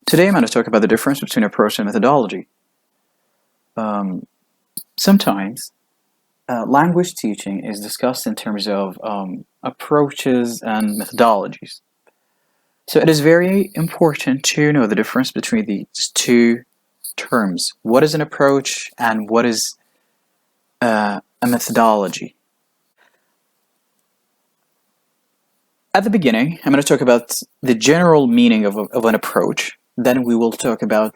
Today I'm going to talk about the difference between approach and methodology. Sometimes language teaching is discussed in terms of approaches and methodologies. So it is very important to know the difference between these two terms. What is an approach and what is a methodology? At the beginning, I'm going to talk about the general meaning of an approach. Then we will talk about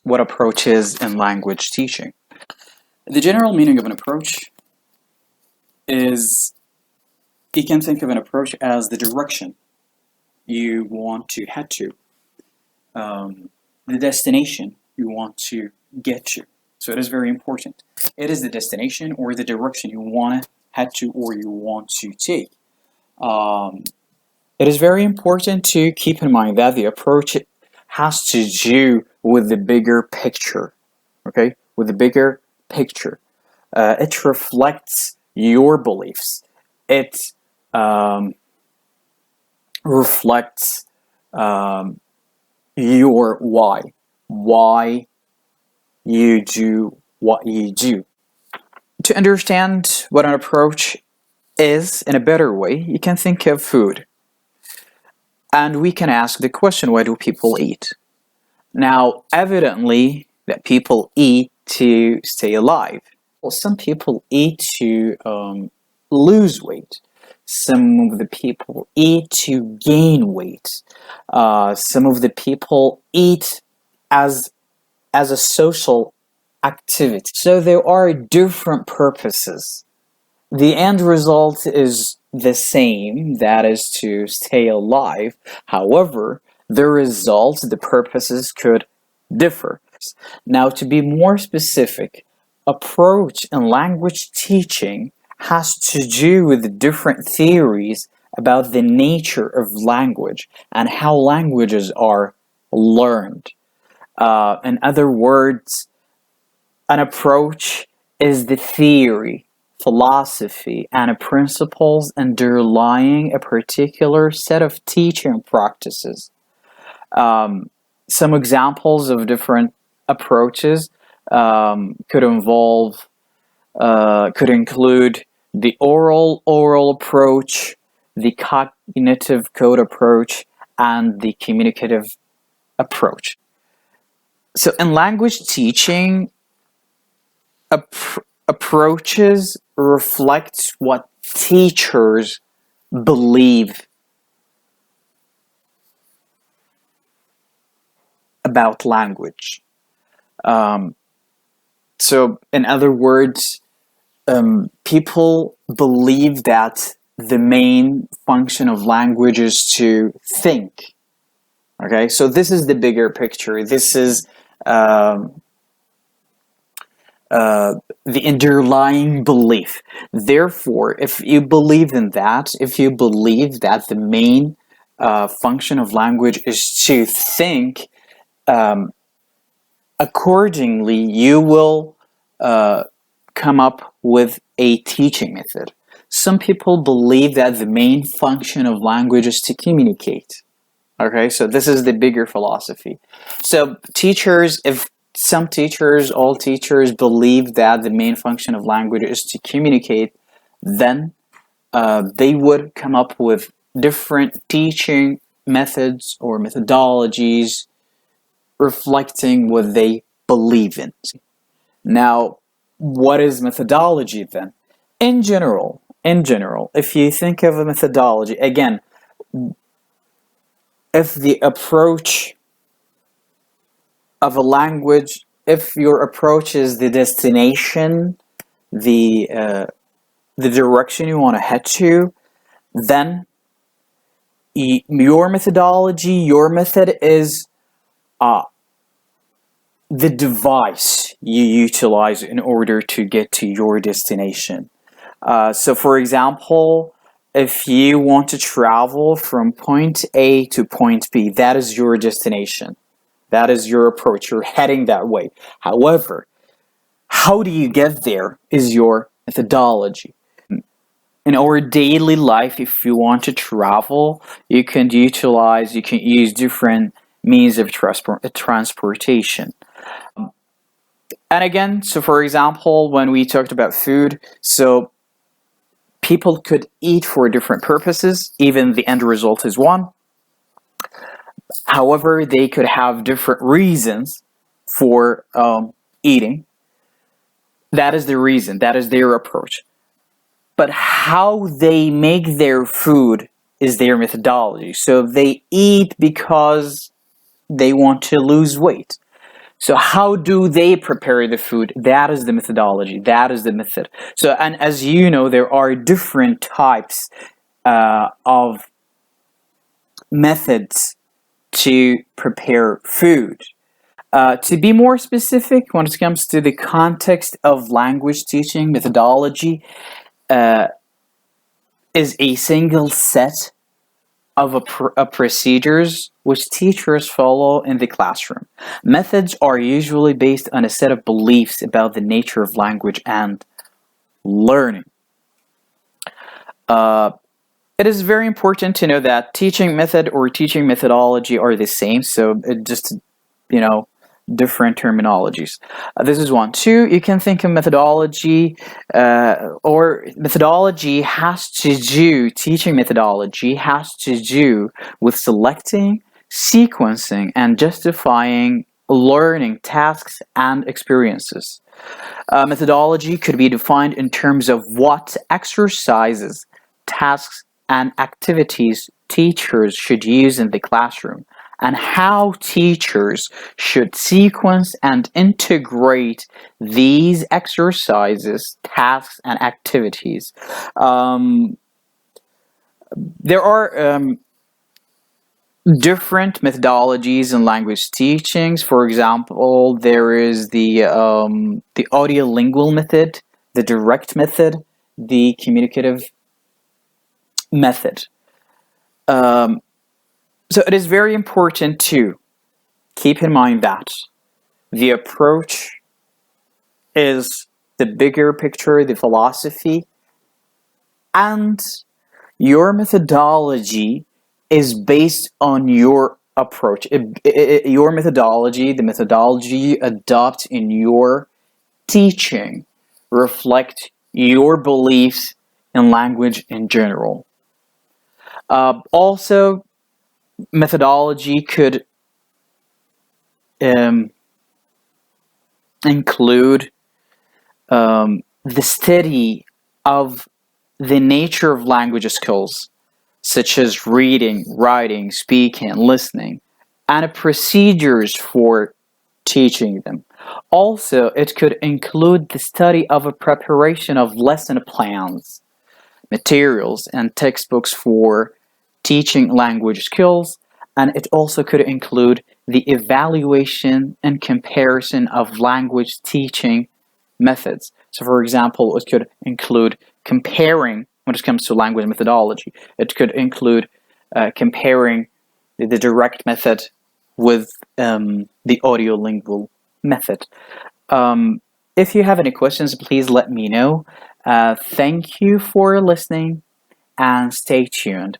what approach is in language teaching. The general meaning of an approach is, you can think of an approach as the direction you want to head to, the destination you want to get to. So it is very important. It is the destination or the direction you want to head to or you want to take. It is very important to keep in mind that the approach has to do with the bigger picture, okay? With the bigger picture. It reflects your beliefs. It reflects your why you do what you do. To understand what an approach is in a better way, you can think of food. And we can ask the question, why do people eat? Now, evidently, that people eat to stay alive. Well, some people eat to lose weight. Some of the people eat to gain weight. Some of the people eat as a social activity. So there are different purposes. The end result is the same, that is to stay alive. However, the results, the purposes could differ. Now, to be more specific, approach in language teaching has to do with different theories about the nature of language and how languages are learned. In other words, an approach is the theory, philosophy, and principles underlying a particular set of teaching practices. Some examples of different approaches could include the oral approach, the cognitive code approach, and the communicative approach. So in language teaching, approaches reflect what teachers believe about language. So, in other words, people believe that the main function of language is to think. Okay, so this is the bigger picture. This is the underlying belief. Therefore, if you believe in that, if you believe that the main function of language is to think, accordingly, you will come up with a teaching method. Some people believe that the main function of language is to communicate. Okay, so this is the bigger philosophy. So teachers, all teachers believe that the main function of language is to communicate, then they would come up with different teaching methods or methodologies reflecting what they believe in. Now, what is methodology then? In general, if you think of a methodology, again, if the approach of a language, if your approach is the destination, the direction you want to head to, then your methodology, your method is the device you utilize in order to get to your destination. So for example, if you want to travel from point A to point B, that is your destination. That is your approach. You're heading that way. However, how do you get there is your methodology. In our daily life, if you want to travel, you can use different means of transportation. And again, so for example, when we talked about food, so people could eat for different purposes, even the end result is one. However, they could have different reasons for eating. That is the reason, that is their approach. But how they make their food is their methodology. So they eat because they want to lose weight. So how do they prepare the food? That is the methodology. That is the method. So, and as you know, there are different types of methods to prepare food. To be more specific, when it comes to the context of language teaching, methodology is a single set of procedures which teachers follow in the classroom. Methods are usually based on a set of beliefs about the nature of language and learning. It is very important to know that teaching method or teaching methodology are the same, so it just, different terminologies. This is one. Two, you can think of methodology, or methodology has to do, teaching methodology has to do with selecting, sequencing, and justifying learning tasks and experiences. Methodology could be defined in terms of what exercises, tasks, and activities teachers should use in the classroom, and how teachers should sequence and integrate these exercises, tasks, and activities. There are different methodologies in language teachings. For example, there is the audiolingual method, the direct method, the communicative method. So it is very important to keep in mind that the approach is the bigger picture, the philosophy, and your methodology is based on your approach. Your methodology, the methodology you adopt in your teaching, reflect your beliefs in language in general. Also, methodology could include the study of the nature of language skills, such as reading, writing, speaking, listening, and procedures for teaching them. Also, it could include the study of a preparation of lesson plans, materials, and textbooks for teaching language skills, and it also could include the evaluation and comparison of language teaching methods. So, for example, it could include comparing when it comes to language methodology. It could include comparing the direct method with the audiolingual method. If you have any questions, please let me know. Thank you for listening and stay tuned.